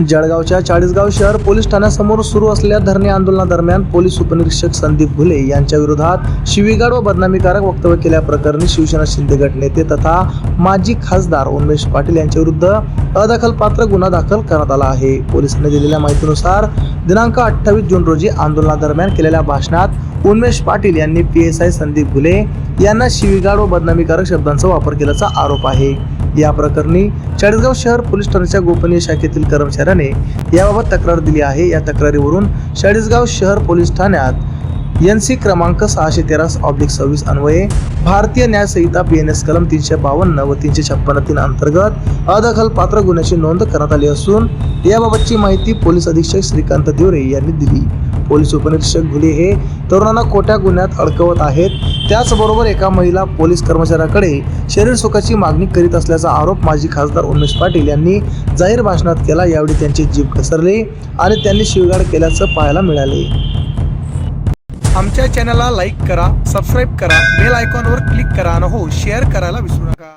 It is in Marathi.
जळगावच्या चाळीसगाव शहर पोलीस ठाण्यासमोर सुरू असलेल्या धरणे आंदोलनादरम्यान पोलीस उपनिरीक्षक संदीप घुले यांच्या विरोधात शिवीगाळ व बदनामीकारक वक्तव्य केल्याप्रकरणी शिवसेना शिंदे गट नेते तथा माजी खासदार उन्मेष पाटील यांच्या विरुद्ध अदखलपात्र गुन्हा दाखल करण्यात आला आहे। पोलिसांनी दिलेल्या माहितीनुसार दिनांक 28 जून रोजी आंदोलनादरम्यान केलेल्या भाषणात उन्मेष पाटील यांनी PSI संदीप घुले यांना शिवीगाळ व बदनामीकारक शब्दांचा वापर केल्याचा आरोप आहे। या प्रकरणी चाळीसगाव शहर पोलीस ठाण्याच्या गोपनीय शाखेतील कर्मचाऱ्याने याबाबत तक्रार दिली आहे। या तक्रारीवरून चाळीसगाव शहर पोलीस ठाण्यात NC क्रमांक 613/26 अन्वये भारतीय न्याय संहिता BNS कलम 352 व 356(3) अंतर्गत अदखलपात्र गुन्ह्याची नोंद करण्यात आली असून याबाबतची माहिती पोलीस अधीक्षक श्रीकांत देवरे यांनी दिली। पोलीस उपनिरीक्षक घुले हे तरुणांना खोट्या गुन्ह्यात अडकवत आहेत। त्याचबरोबर एका महिला पोलीस कर्मचाऱ्याकडे शरीर सुखाची मागणी करीत असल्याचा आरोप माजी खासदार उन्मेष पाटील यांनी जाहीर भाषणात केला। यावेळी त्यांची जीभ घसरली आणि त्यांनी शिवीगाळ केल्याचं पाहायला मिळाले। आमच्या चॅनलला लाईक करा, सबस्क्राईब करा, बेल आयकॉनवर क्लिक करा आणि हो शेअर करायला विसरू नका।